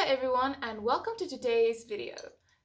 everyone and welcome to today's video.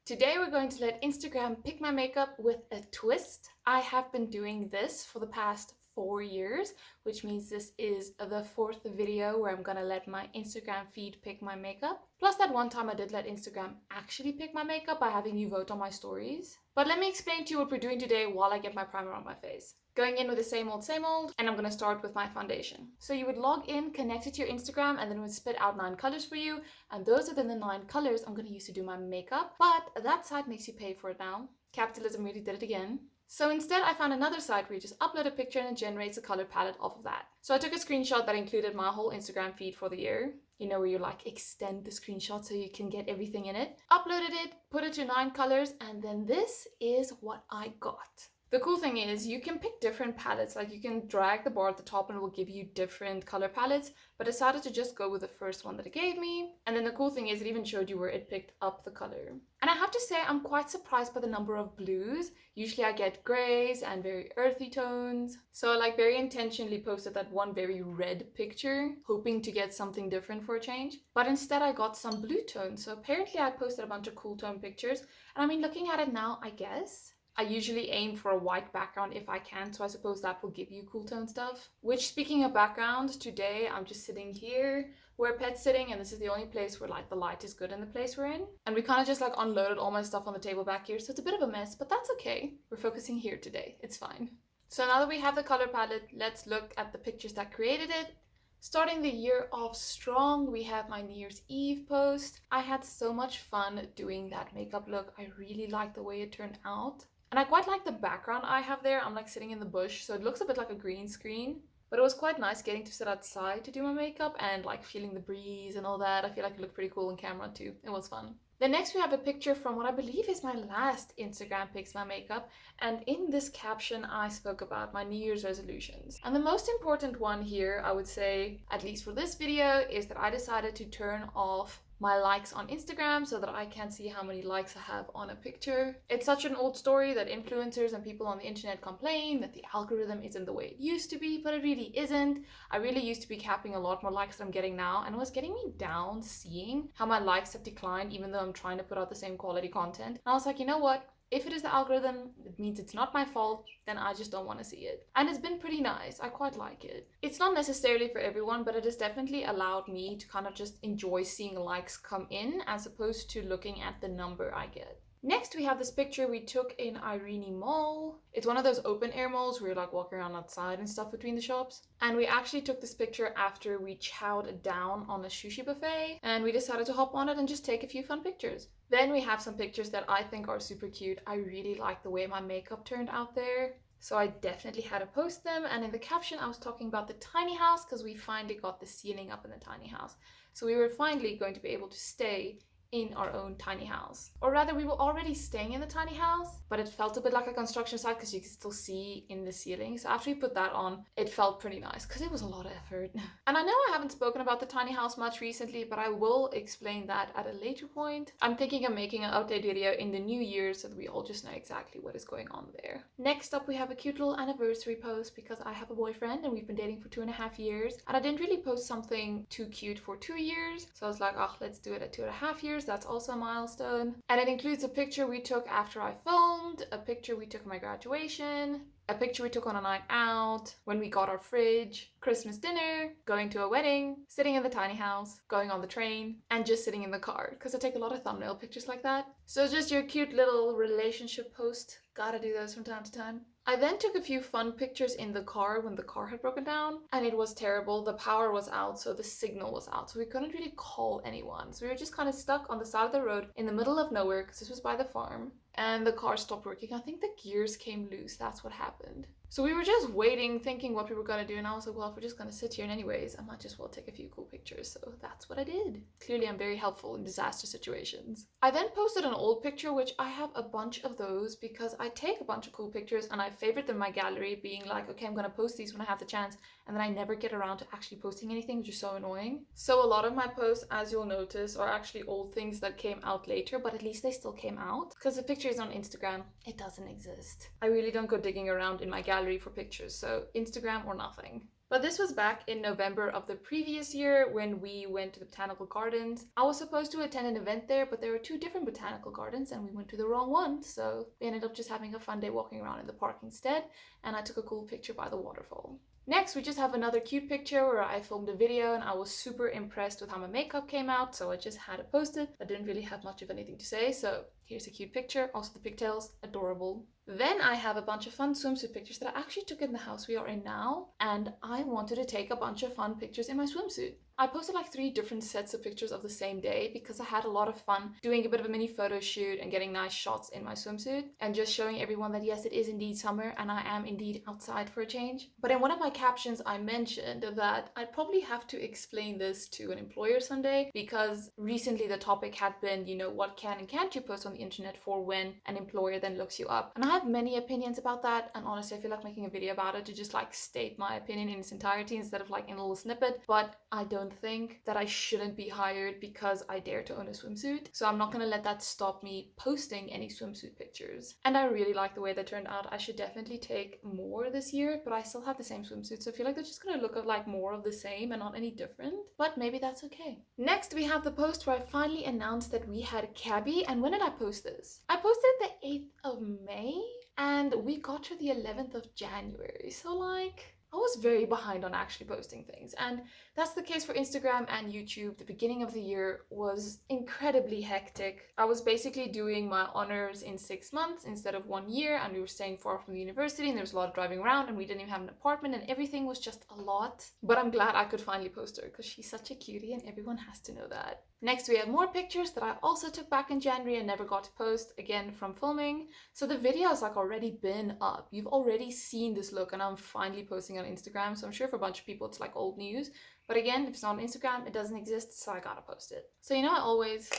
Today we're going to let Instagram pick my makeup with a twist. I have been doing this for the past 4 years, which means this is the 4th video where I'm gonna let my Instagram feed pick my makeup. Plus that one time I did let Instagram actually pick my makeup by having you vote on my stories. But let me explain to you what we're doing today while I get my primer on my face. Going in with the same old, and I'm gonna start with my foundation. So you would log in, connect it to your Instagram, and then it would spit out 9 colors for you. And those are then the 9 colors I'm gonna use to do my makeup. But that site makes you pay for it now. Capitalism really did it again. So instead I found another site where you just upload a picture and it generates a color palette off of that. So I took a screenshot that included my whole Instagram feed for the year. You know, where you like extend the screenshot so you can get everything in it. Uploaded it, put it to 9 colors, and then this is what I got. The cool thing is you can pick different palettes, like you can drag the bar at the top and it will give you different color palettes, but I decided to just go with the first one that it gave me. And then the cool thing is it even showed you where it picked up the color. And I have to say I'm quite surprised by the number of blues. Usually I get grays and very earthy tones. So I like very intentionally posted that one very red picture, hoping to get something different for a change. But instead I got some blue tones. So apparently I posted a bunch of cool tone pictures. And I mean, looking at it now, I guess I usually aim for a white background if I can, so I suppose that will give you cool tone stuff. Which, speaking of background, today I'm just sitting here where Pet's sitting, and this is the only place where like the light is good in the place we're in. And we kind of just like unloaded all my stuff on the table back here, so it's a bit of a mess, but that's okay. We're focusing here today, it's fine. So now that we have the color palette, let's look at the pictures that created it. Starting the year off strong, we have my New Year's Eve post. I had so much fun doing that makeup look. I really liked the way it turned out. And I quite like the background I have there. I'm like sitting in the bush, so it looks a bit like a green screen. But it was quite nice getting to sit outside to do my makeup and like feeling the breeze and all that. I feel like it looked pretty cool on camera too. It was fun. Then next we have a picture from what I believe is my last Instagram Picks My Makeup. And in this caption, I spoke about my New Year's resolutions. And the most important one here, I would say, at least for this video, is that I decided to turn off my likes on Instagram so that I can see how many likes I have on a picture. It's such an old story that influencers and people on the internet complain that the algorithm isn't the way it used to be, but it really isn't. I really used to be capping a lot more likes than I'm getting now, and it was getting me down seeing how my likes have declined even though I'm trying to put out the same quality content. And I was like, you know what? If it is the algorithm, it means it's not my fault, then I just don't want to see it. And it's been pretty nice. I quite like it. It's not necessarily for everyone, but it has definitely allowed me to kind of just enjoy seeing likes come in as opposed to looking at the number I get. Next, we have this picture we took in Irene Mall. It's one of those open air malls where you're like walking around outside and stuff between the shops. And we actually took this picture after we chowed down on a sushi buffet, and we decided to hop on it and just take a few fun pictures. Then we have some pictures that I think are super cute. I really like the way my makeup turned out there, so I definitely had to post them. And in the caption I was talking about the tiny house because we finally got the ceiling up in the tiny house. So we were finally going to be able to stay in our own tiny house. Or rather, we were already staying in the tiny house, but it felt a bit like a construction site because you could still see in the ceiling. So after we put that on, it felt pretty nice because it was a lot of effort. And I know I haven't spoken about the tiny house much recently, but I will explain that at a later point. I'm thinking of making an update video in the new year so that we all just know exactly what is going on there. Next up, we have a cute little anniversary post because I have a boyfriend and we've been dating for 2.5 years. And I didn't really post something too cute for 2 years. So I was like, oh, let's do it at 2.5 years. That's also a milestone. And it includes a picture we took after I filmed, a picture we took at my graduation, a picture we took on a night out, when we got our fridge, Christmas dinner, going to a wedding, sitting in the tiny house, going on the train, and just sitting in the car, because I take a lot of thumbnail pictures like that. So just your cute little relationship post. Gotta do those from time to time. I then took a few fun pictures in the car when the car had broken down, and it was terrible. The power was out, so the signal was out, so we couldn't really call anyone. So we were just kind of stuck on the side of the road in the middle of nowhere because this was by the farm, and the car stopped working. I think the gears came loose. That's what happened. So we were just waiting, thinking what we were going to do, and I was like, well, if we're just going to sit here anyways, I might just well take a few cool pictures. So that's what I did. Clearly, I'm very helpful in disaster situations. I then posted an old picture, which I have a bunch of those because I take a bunch of cool pictures and I favorite them in my gallery, being like, okay, I'm going to post these when I have the chance, and then I never get around to actually posting anything, which is so annoying. So a lot of my posts, as you'll notice, are actually old things that came out later, but at least they still came out because the picture is on Instagram. It doesn't exist. I really don't go digging around in my gallery for pictures, so Instagram or nothing. But this was back in November of the previous year when we went to the botanical gardens. I was supposed to attend an event there, but there were two different botanical gardens and we went to the wrong one. So we ended up just having a fun day walking around in the park instead, and I took a cool picture by the waterfall. Next, we just have another cute picture where I filmed a video and I was super impressed with how my makeup came out, so I just had it posted. I didn't really have much of anything to say, so here's a cute picture. Also the pigtails, adorable. Then I have a bunch of fun swimsuit pictures that I actually took in the house we are in now, and I wanted to take a bunch of fun pictures in my swimsuit. I posted like 3 different sets of pictures of the same day because I had a lot of fun doing a bit of a mini photo shoot and getting nice shots in my swimsuit and just showing everyone that yes, it is indeed summer and I am indeed outside for a change. But in one of my captions, I mentioned that I'd probably have to explain this to an employer someday because recently the topic had been, you know, what can and can't you post on the internet for when an employer then looks you up. And I have many opinions about that, and honestly I feel like making a video about it to just like state my opinion in its entirety instead of like in a little snippet. But I don't think that I shouldn't be hired because I dare to own a swimsuit, so I'm not gonna let that stop me posting any swimsuit pictures. And I really like the way they turned out. I should definitely take more this year, but I still have the same swimsuit, so I feel like they're just gonna look like more of the same and not any different, but maybe that's okay. Next we have the post where I finally announced that we had Cabby. And when did I post this? I posted it the 8th of May and we got to the 11th of January, so like I was very behind on actually posting things, and that's the case for Instagram and YouTube. The beginning of the year was incredibly hectic. I was basically doing my honors in 6 months instead of 1 year, and we were staying far from the university and there was a lot of driving around and we didn't even have an apartment and everything was just a lot. But I'm glad I could finally post her because she's such a cutie and everyone has to know that. Next we have more pictures that I also took back in January and never got to post, again from filming. So the video has like already been up. You've already seen this look and I'm finally posting on Instagram, so I'm sure for a bunch of people it's like old news. But again, if it's not on Instagram, it doesn't exist, so I gotta post it. So you know I always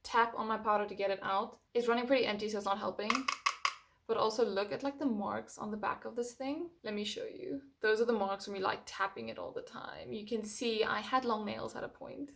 tap on my powder to get it out. It's running pretty empty, so it's not helping. But also look at like the marks on the back of this thing. Let me show you. Those are the marks from me like tapping it all the time. You can see I had long nails at a point.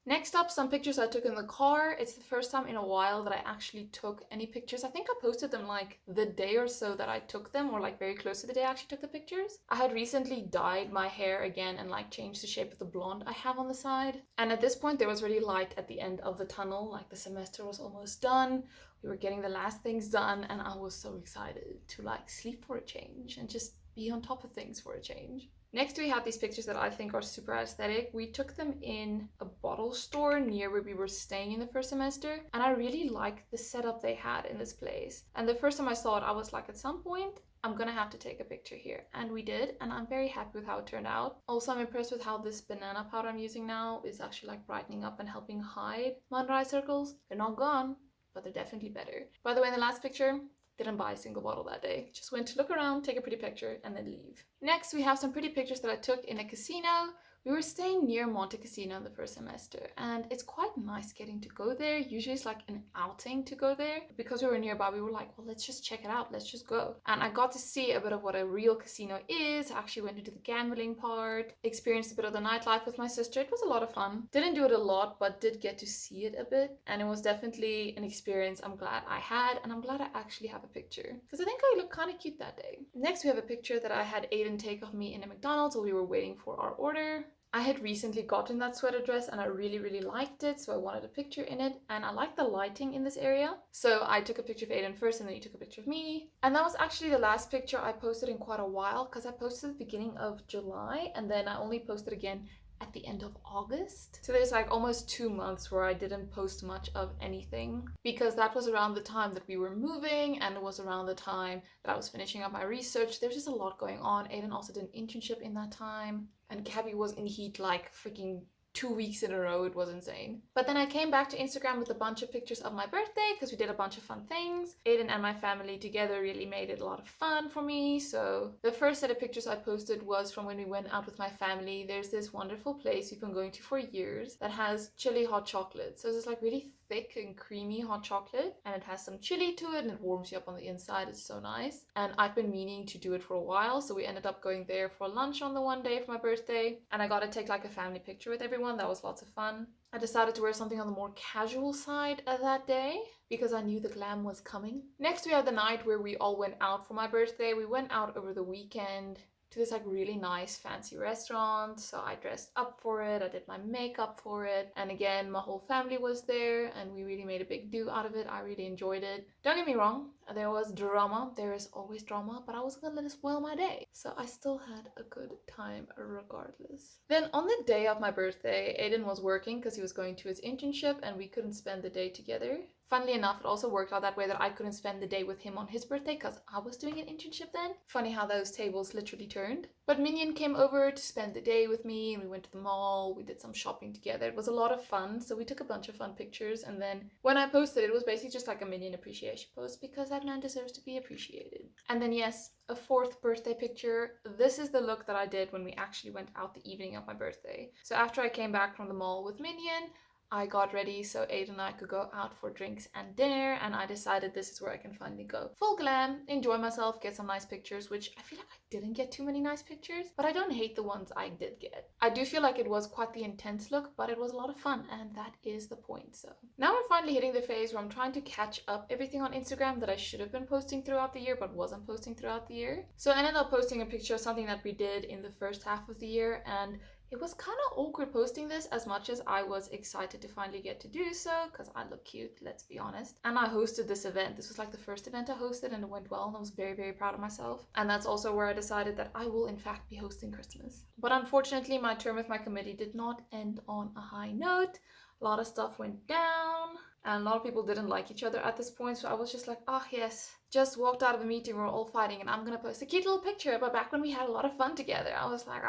Next up, some pictures I took in the car. It's the first time in a while that I actually took any pictures. I think I posted them like the day or so that I took them, or like very close to the day I actually took the pictures. I had recently dyed my hair again and like changed the shape of the blonde I have on the side. And at this point there was really light at the end of the tunnel, like the semester was almost done. We were getting the last things done and I was so excited to like sleep for a change and just be on top of things for a change. Next we have these pictures that I think are super aesthetic. We took them in a bottle store near where we were staying in the first semester, and I really liked the setup they had in this place. And the first time I saw it, I was like, at some point I'm gonna have to take a picture here, and we did, and I'm very happy with how it turned out. Also, I'm impressed with how this banana powder I'm using now is actually like brightening up and helping hide my under eye circles. They're not gone, but they're definitely better. By the way, in the last picture, didn't buy a single bottle that day. Just went to look around, take a pretty picture, and then leave. Next, we have some pretty pictures that I took in a casino. We were staying near Monte Casino in the first semester, and it's quite nice getting to go there. Usually it's like an outing to go there. Because we were nearby, we were like, well, let's just check it out. Let's just go. And I got to see a bit of what a real casino is. I actually went into the gambling part, experienced a bit of the nightlife with my sister. It was a lot of fun. Didn't do it a lot, but did get to see it a bit. And it was definitely an experience I'm glad I had, and I'm glad I actually have a picture because I think I looked kind of cute that day. Next, we have a picture that I had Aiden take of me in a McDonald's while we were waiting for our order. I had recently gotten that sweater dress and I really liked it, so I wanted a picture in it, and I like the lighting in this area. So I took a picture of Aiden first and then he took a picture of me. And that was actually the last picture I posted in quite a while because I posted at the beginning of July and then I only posted again at the end of August. So there's like almost 2 months where I didn't post much of anything because that was around the time that we were moving and it was around the time that I was finishing up my research. There's just a lot going on. Aiden also did an internship in that time, and Gabby was in heat like freaking 2 weeks in a row. It was insane. But then I came back to Instagram with a bunch of pictures of my birthday because we did a bunch of fun things. Aiden and my family together really made it a lot of fun for me. So the first set of pictures I posted was from when we went out with my family. There's this wonderful place we've been going to for years that has chili hot chocolate. So it's like really thick and creamy hot chocolate, and it has some chili to it and it warms you up on the inside. It's so nice, and I've been meaning to do it for a while, so we ended up going there for lunch on the one day for my birthday, and I got to take like a family picture with everyone. That was lots of fun. I decided to wear something on the more casual side of that day because I knew the glam was coming. Next, we have the night where we all went out for my birthday. We went out over the weekend to this like really nice fancy restaurant. So I dressed up for it, I did my makeup for it, and again my whole family was there and we really made a big do out of it. I really enjoyed it. Don't get me wrong, there was drama, there is always drama, but I wasn't gonna let it spoil my day. So I still had a good time regardless. Then on the day of my birthday, Aiden was working because he was going to his internship and we couldn't spend the day together. Funnily enough, it also worked out that way that I couldn't spend the day with him on his birthday because I was doing an internship then. Funny how those tables literally turned. But Minion came over to spend the day with me and we went to the mall, we did some shopping together. It was a lot of fun, so we took a bunch of fun pictures, and then when I posted it was basically just like a Minion appreciation post because that man deserves to be appreciated. And then yes, a fourth birthday picture. This is the look that I did when we actually went out the evening of my birthday. So after I came back from the mall with Minion, I got ready so Aiden and I could go out for drinks and dinner, and I decided this is where I can finally go full glam, enjoy myself, get some nice pictures, which I feel like I didn't get too many nice pictures, but I don't hate the ones I did get. I do feel like it was quite the intense look, but it was a lot of fun, and that is the point. So now we're finally hitting the phase where I'm trying to catch up everything on Instagram that I should have been posting throughout the year but wasn't posting throughout the year. So I ended up posting a picture of something that we did in the first half of the year, and it was kind of awkward posting this as much as I was excited to finally get to do so because I look cute, let's be honest. And I hosted this event. This was like the first event I hosted and it went well and I was very, very proud of myself. And that's also where I decided that I will in fact be hosting Christmas. But unfortunately, my term with my committee did not end on a high note. A lot of stuff went down and a lot of people didn't like each other at this point. So I was just like, oh yes, just walked out of a meeting, we're all fighting and I'm gonna post a cute little picture but back when we had a lot of fun together. I was like,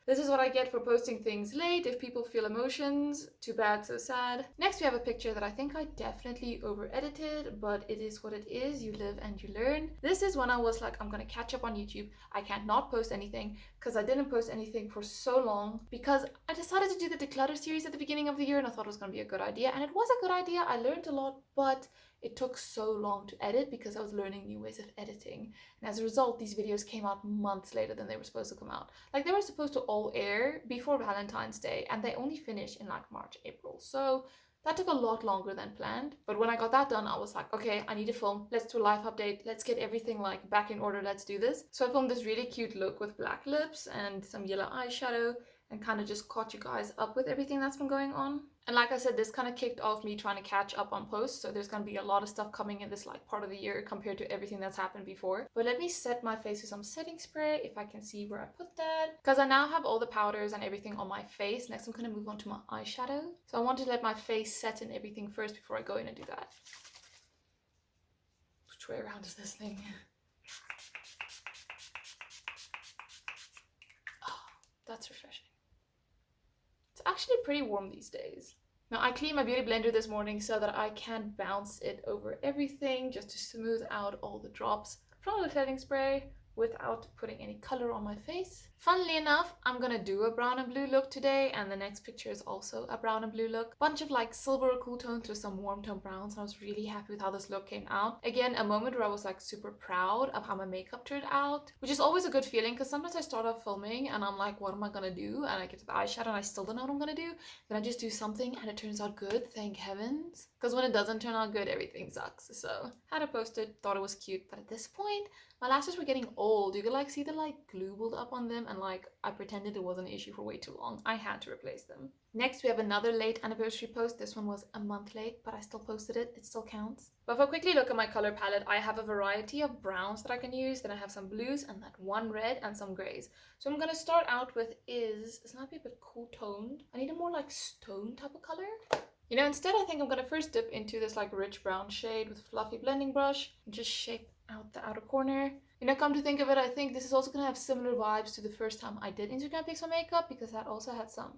this is what I get for posting things late. If people feel emotions, too bad, so sad. Next we have a picture that I think I definitely over edited, but it is what it is. You live and you learn. This is when I was like, I'm gonna catch up on YouTube. I can't not post anything because I didn't post anything for so long because I decided to do the declutter series at the beginning of the year and I thought it was gonna be a good idea, and it was a good idea. I learned a lot, but it took so long to edit because I was learning new ways of editing. And as a result, these videos came out months later than they were supposed to come out. Like they were supposed to all air before Valentine's Day and they only finished in like March, April. So that took a lot longer than planned. But when I got that done, I was like, okay, I need to film. Let's do a live update. Let's get everything like back in order. Let's do this. So I filmed this really cute look with black lips and some yellow eyeshadow and kind of just caught you guys up with everything that's been going on. And like I said, this kind of kicked off me trying to catch up on posts. So there's going to be a lot of stuff coming in this like part of the year compared to everything that's happened before. But let me set my face with some setting spray if I can see where I put that. Because I now have all the powders and everything on my face. Next I'm going to move on to my eyeshadow. So I want to let my face set and everything first before I go in and do that. Which way around is this thing? Oh, that's refreshing. It's actually pretty warm these days. Now I cleaned my beauty blender this morning so that I can bounce it over everything just to smooth out all the drops from the setting spray without putting any color on my face. Funnily enough, I'm gonna do a brown and blue look today, and the next picture is also a brown and blue look. Bunch of like silver cool tones with some warm tone browns, and I was really happy with how this look came out. Again, a moment where I was like super proud of how my makeup turned out, which is always a good feeling because sometimes I start off filming and I'm like, what am I gonna do? And I get to the eyeshadow and I still don't know what I'm gonna do. Then I just do something and it turns out good, thank heavens. Because when it doesn't turn out good, everything sucks. So had to post it, thought it was cute, but at this point, my lashes were getting old. You could like see the like glue build up on them, and like I pretended it wasn't an issue for way too long. I had to replace them. Next we have another late anniversary post. This one was a month late, but I still posted it. It still counts. But if I quickly look at my color palette, I have a variety of browns that I can use. Then I have some blues and that one red and some grays. So I'm gonna start out with this might be a bit cool toned. I need a more like stone type of color. You know, instead I think I'm gonna first dip into this like rich brown shade with a fluffy blending brush and just shape out the outer corner. You know, come to think of it, I think this is also gonna have similar vibes to the first time I did Instagram Pixel makeup because that also had some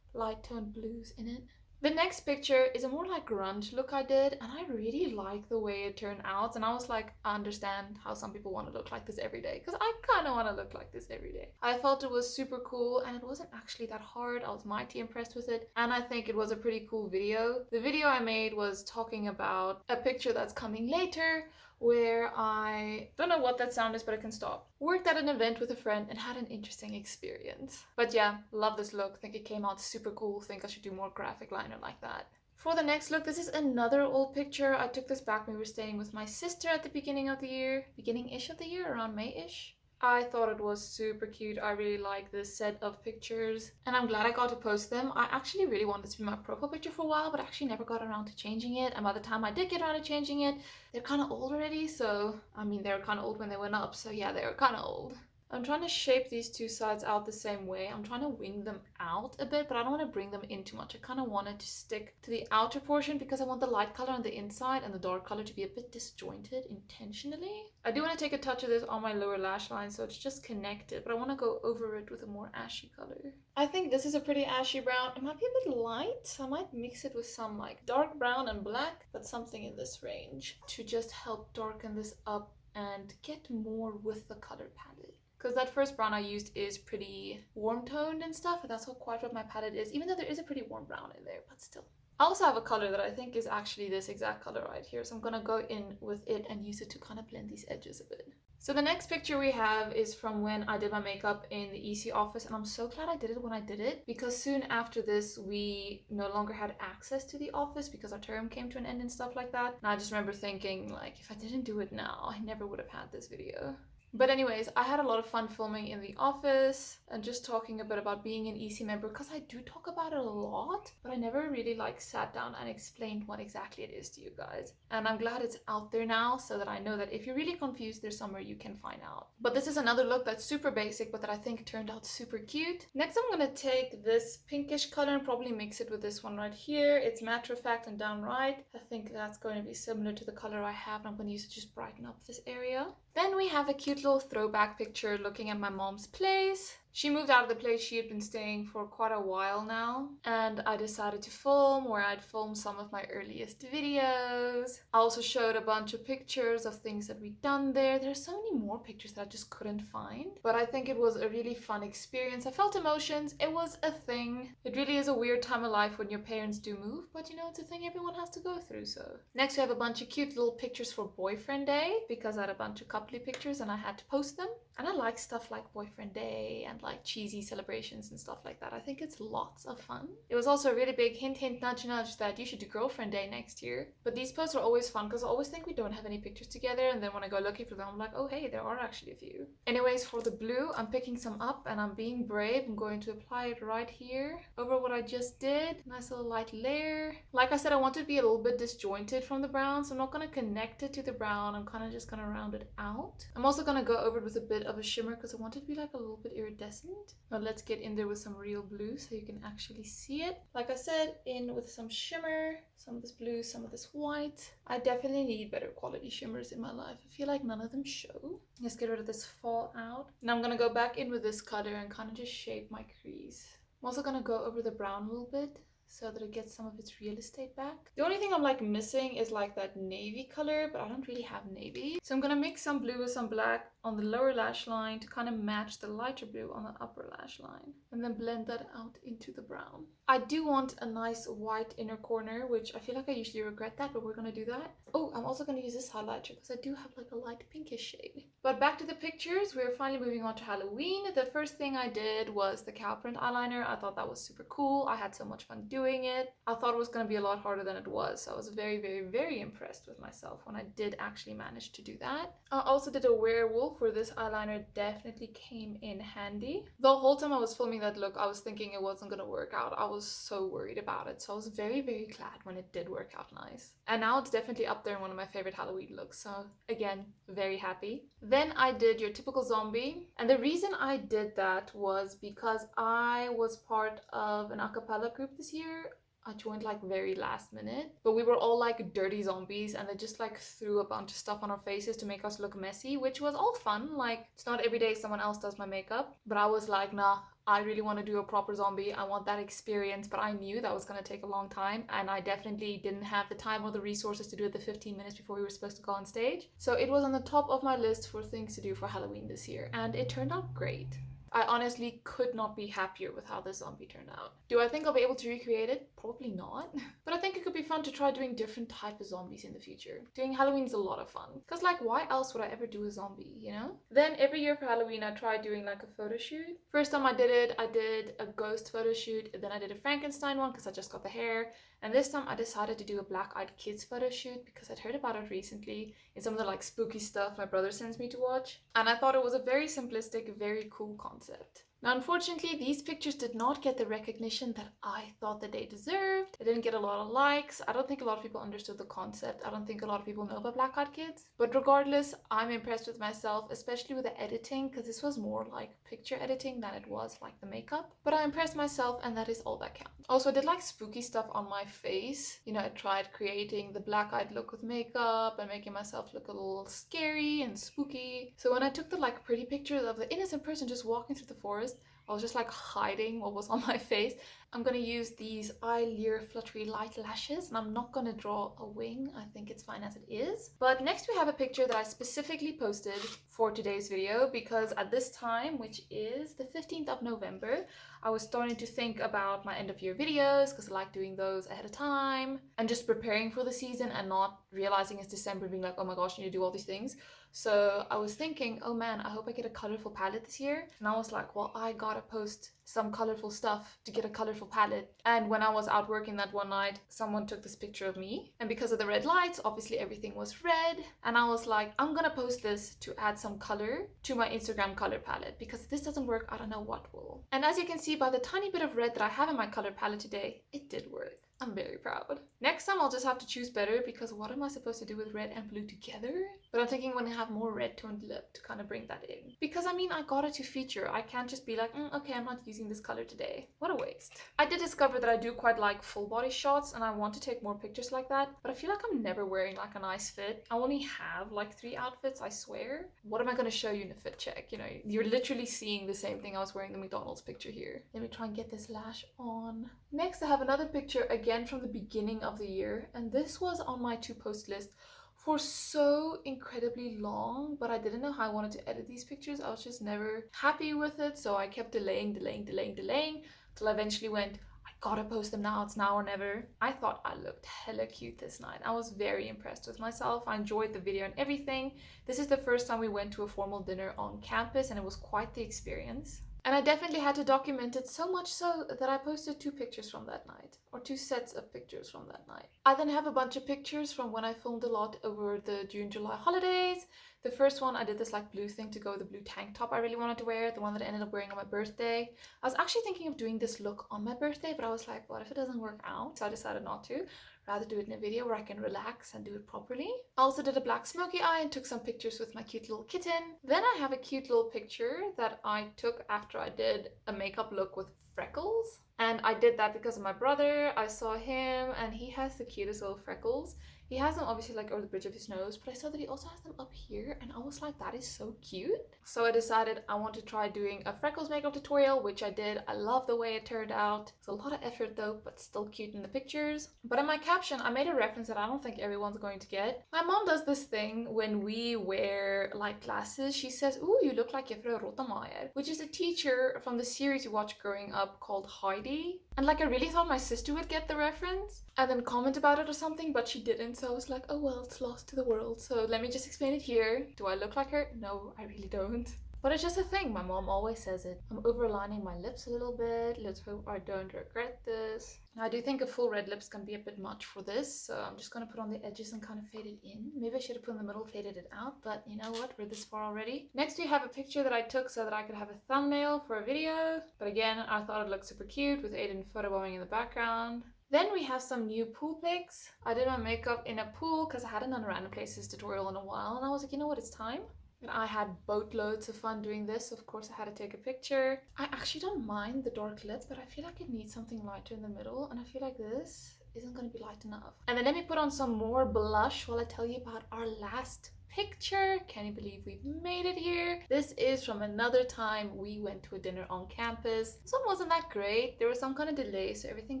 light toned blues in it. The next picture is a more like grunge look I did, and I really like the way it turned out, and I was like, I understand how some people want to look like this every day because I kind of want to look like this every day. I felt it was super cool and it wasn't actually that hard. I was mighty impressed with it, and I think it was a pretty cool video. The video I made was talking about a picture that's coming later where I don't know what that sound is, but it can stop. Worked at an event with a friend and had an interesting experience. But yeah, love this look. Think it came out super cool. Think I should do more graphic liner like that. For the next look, this is another old picture. I took this back when we were staying with my sister at the beginning of the year. Beginning-ish of the year, around May-ish. I thought it was super cute. I really like this set of pictures and I'm glad I got to post them. I actually really wanted to be my profile picture for a while, but actually never got around to changing it. And by the time I did get around to changing it, they're kind of old already. So, I mean, they were kind of old when they went up. So yeah, they were kind of old. I'm trying to shape these two sides out the same way. I'm trying to wing them out a bit, but I don't want to bring them in too much. I kind of want it to stick to the outer portion because I want the light color on the inside and the dark color to be a bit disjointed intentionally. I do want to take a touch of this on my lower lash line so it's just connected, but I want to go over it with a more ashy color. I think this is a pretty ashy brown. It might be a bit light, so I might mix it with some like dark brown and black, but something in this range to just help darken this up and get more with the color palette. Because that first brown I used is pretty warm toned and stuff, and that's not quite what my palette is, even though there is a pretty warm brown in there, but still. I also have a color that I think is actually this exact color right here, so I'm gonna go in with it and use it to kind of blend these edges a bit. So the next picture we have is from when I did my makeup in the EC office, and I'm so glad I did it when I did it, because soon after this we no longer had access to the office because our term came to an end and stuff like that. And I just remember thinking, like, if I didn't do it now, I never would have had this video. But anyways, I had a lot of fun filming in the office and just talking a bit about being an EC member, because I do talk about it a lot, but I never really like sat down and explained what exactly it is to you guys. And I'm glad it's out there now so that I know that if you're really confused, there's somewhere you can find out. But this is another look that's super basic, but that I think turned out super cute. Next, I'm gonna take this pinkish color and probably mix it with this one right here. It's matter of fact and downright. I think that's going to be similar to the color I have, and I'm gonna use it to just brighten up this area. Then we have a cute little throwback picture looking at my mom's place. She moved out of the place she had been staying for quite a while now, and I decided to film where I'd filmed some of my earliest videos. I also showed a bunch of pictures of things that we'd done there. There's so many more pictures that I just couldn't find, but I think it was a really fun experience. I felt emotions. It was a thing. It really is a weird time of life when your parents do move, but you know, it's a thing everyone has to go through. So next we have a bunch of cute little pictures for boyfriend day, because I had a bunch of coupley pictures and I had to post them. And I like stuff like boyfriend day and like cheesy celebrations and stuff like that. I think it's lots of fun. It was also a really big hint, hint, nudge, nudge that you should do girlfriend day next year. But these posts are always fun because I always think we don't have any pictures together, and then when I go looking for them, I'm like, oh hey, there are actually a few. Anyways, for the blue, I'm picking some up and I'm being brave. I'm going to apply it right here over what I just did. Nice little light layer. Like I said, I want it to be a little bit disjointed from the brown, so I'm not going to connect it to the brown. I'm kind of just going to round it out. I'm also going to go over it with a bit of a shimmer because I want it to be like a little bit iridescent. Now let's get in there with some real blue so you can actually see it. Like I said, in with some shimmer, some of this blue, some of this white. I definitely need better quality shimmers in my life. I feel like none of them show. Let's get rid of this fallout. Now I'm gonna go back in with this color and kind of just shape my crease. I'm also gonna go over the brown a little bit so that it gets some of its real estate back. The only thing I'm like missing is like that navy color, but I don't really have navy. So I'm gonna mix some blue with some black on the lower lash line to kind of match the lighter blue on the upper lash line, and then blend that out into the brown. I do want a nice white inner corner, which I feel like I usually regret that, but we're gonna do that. Oh, I'm also gonna use this highlighter because I do have like a light pinkish shade. But back to the pictures, we're finally moving on to Halloween. The first thing I did was the cow print eyeliner. I thought that was super cool. I had so much fun doing it. I thought it was gonna be a lot harder than it was. So I was very, very, very impressed with myself when I did actually manage to do that. I also did a werewolf where this eyeliner definitely came in handy. The whole time I was filming that look, I was thinking it wasn't gonna work out. I was so worried about it. So I was very, very glad when it did work out nice. And now it's definitely up there in one of my favorite Halloween looks. So again, very happy. Then I did your typical zombie. And the reason I did that was because I was part of an a cappella group this year. I joined like very last minute, but we were all like dirty zombies and they just like threw a bunch of stuff on our faces to make us look messy, which was all fun. Like, it's not every day someone else does my makeup, but I was like, nah, I really want to do a proper zombie. I want that experience, but I knew that was going to take a long time and I definitely didn't have the time or the resources to do it the 15 minutes before we were supposed to go on stage. So it was on the top of my list for things to do for Halloween this year, and it turned out great. I honestly could not be happier with how this zombie turned out. Do I think I'll be able to recreate it? Probably not. But I think it could be fun to try doing different type of zombies in the future. Doing Halloween is a lot of fun. Because like, why else would I ever do a zombie, you know? Then every year for Halloween, I tried doing like a photo shoot. First time I did it, I did a ghost photo shoot. Then I did a Frankenstein one because I just got the hair. And this time I decided to do a Black Eyed Kids photo shoot because I'd heard about it recently in some of the like spooky stuff my brother sends me to watch. And I thought it was a very simplistic, very cool concept. Now, unfortunately, these pictures did not get the recognition that I thought that they deserved. They didn't get a lot of likes. I don't think a lot of people understood the concept. I don't think a lot of people know about Black Eyed Kids. But regardless, I'm impressed with myself, especially with the editing, because this was more like picture editing than it was like the makeup. But I impressed myself, and that is all that counts. Also, I did like spooky stuff on my face. You know, I tried creating the black-eyed look with makeup and making myself look a little scary and spooky. So when I took the like pretty pictures of the innocent person just walking through the forest, I was just like hiding what was on my face. I'm gonna use these Eyelure Fluttery Light Lashes, and I'm not gonna draw a wing. I think it's fine as it is. But next we have a picture that I specifically posted for today's video because at this time, which is the 15th of November, I was starting to think about my end of year videos because I like doing those ahead of time and just preparing for the season and not realizing it's December and being like, oh my gosh, I need to do all these things. So I was thinking, oh man, I hope I get a colorful palette this year. And I was like, well, I gotta post some colorful stuff to get a colorful palette. And when I was out working that one night, someone took this picture of me. And because of the red lights, obviously everything was red. And I was like, I'm gonna post this to add some color to my Instagram color palette. Because if this doesn't work, I don't know what will. And as you can see by the tiny bit of red that I have in my color palette today, it did work. I'm very proud. Next time I'll just have to choose better because what am I supposed to do with red and blue together? But I'm thinking when I have more red toned lip to kind of bring that in. Because I mean, I got it to feature. I can't just be like, okay, I'm not using this color today. What a waste. I did discover that I do quite like full body shots and I want to take more pictures like that. But I feel like I'm never wearing like a nice fit. I only have like 3 outfits, I swear. What am I going to show you in a fit check? You know, you're literally seeing the same thing I was wearing in the McDonald's picture here. Let me try and get this lash on. Next, I have another picture again from the beginning of the year. And this was on my to post list for so incredibly long, but I didn't know how I wanted to edit these pictures. I was just never happy with it, so I kept delaying till I eventually went, I gotta post them now, it's now or never. I thought I looked hella cute this night. I was very impressed with myself. I enjoyed the video and everything. This is the first time we went to a formal dinner on campus and it was quite the experience. And I definitely had to document it, so much so that I posted 2 pictures from that night, or 2 sets of pictures from that night. I then have a bunch of pictures from when I filmed a lot over the June-July holidays. The first one, I did this like blue thing to go with the blue tank top I really wanted to wear, the one that I ended up wearing on my birthday. I was actually thinking of doing this look on my birthday, but I was like, what if it doesn't work out? So I decided not to. Rather do it in a video where I can relax and do it properly. I also did a black smoky eye and took some pictures with my cute little kitten. Then I have a cute little picture that I took after I did a makeup look with freckles. And I did that because of my brother. I saw him and he has the cutest little freckles. He has them obviously like over the bridge of his nose, but I saw that he also has them up here and I was like, that is so cute. So I decided I want to try doing a freckles makeup tutorial, which I did. I love the way it turned out. It's a lot of effort though, but still cute in the pictures. But in my caption, I made a reference that I don't think everyone's going to get. My mom does this thing when we wear like glasses. She says, ooh, you look like Juffrouw Rottenmeier, which is a teacher from the series we watched growing up called Heidi. And like I really thought my sister would get the reference and then comment about it or something, but she didn't. So I was like, oh well, it's lost to the world. So let me just explain it here. Do I look like her? No, I really don't. But it's just a thing. My mom always says it. I'm overlining my lips a little bit. Let's hope I don't regret this. Now, I do think a full red lip's gonna be a bit much for this, so I'm just gonna put on the edges and kind of fade it in. Maybe I should have put in the middle, faded it out, but you know what? We're this far already. Next, we have a picture that I took so that I could have a thumbnail for a video. But again, I thought it looked super cute with Aiden photobombing in the background. Then we have some new pool pics. I did my makeup in a pool because I hadn't done a random places tutorial in a while, and I was like, you know what? It's time. And I had boatloads of fun doing this. Of course, I had to take a picture. I actually don't mind the dark lip, but I feel like it needs something lighter in the middle. And I feel like this isn't going to be light enough. And then let me put on some more blush while I tell you about our last picture. Can you believe we've made it here? This is from another time we went to a dinner on campus. This one wasn't that great. There was some kind of delay, so everything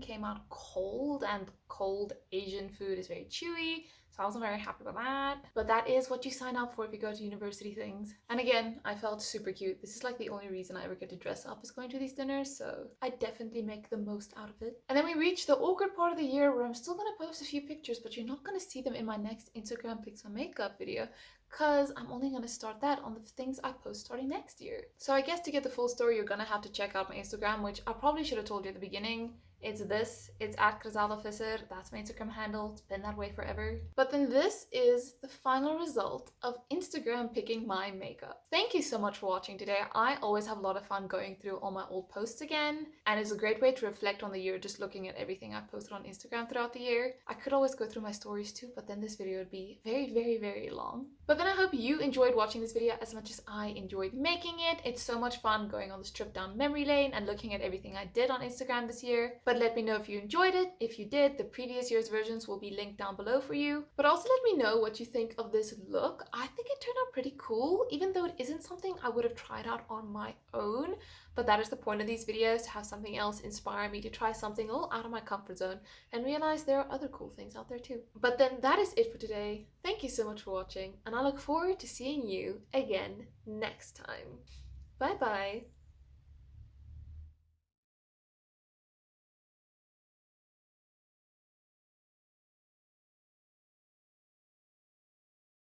came out cold, and cold Asian food is very chewy. So I wasn't very happy with that. But that is what you sign up for if you go to university things. And again, I felt super cute. This is like the only reason I ever get to dress up is going to these dinners. So I definitely make the most out of it. And then we reach the awkward part of the year where I'm still going to post a few pictures, but you're not going to see them in my next Instagram Pics My Makeup video, because I'm only going to start that on the things I post starting next year. So I guess to get the full story, you're going to have to check out my Instagram, which I probably should have told you at the beginning. It's this, it's at Griselda Visser, that's my Instagram handle, it's been that way forever. But then this is the final result of Instagram picking my makeup. Thank you so much for watching today. I always have a lot of fun going through all my old posts again, and it's a great way to reflect on the year just looking at everything I've posted on Instagram throughout the year. I could always go through my stories too, but then this video would be very long. But then I hope you enjoyed watching this video as much as I enjoyed making it. It's so much fun going on this trip down memory lane and looking at everything I did on Instagram this year. But let me know if you enjoyed it. If you did, the previous year's versions will be linked down below for you. But also let me know what you think of this look. I think it turned out pretty cool, even though it isn't something I would have tried out on my own. But that is the point of these videos, to have something else inspire me to try something a little out of my comfort zone and realize there are other cool things out there too. But then that is it for today. Thank you so much for watching, and I look forward to seeing you again next time. Bye bye!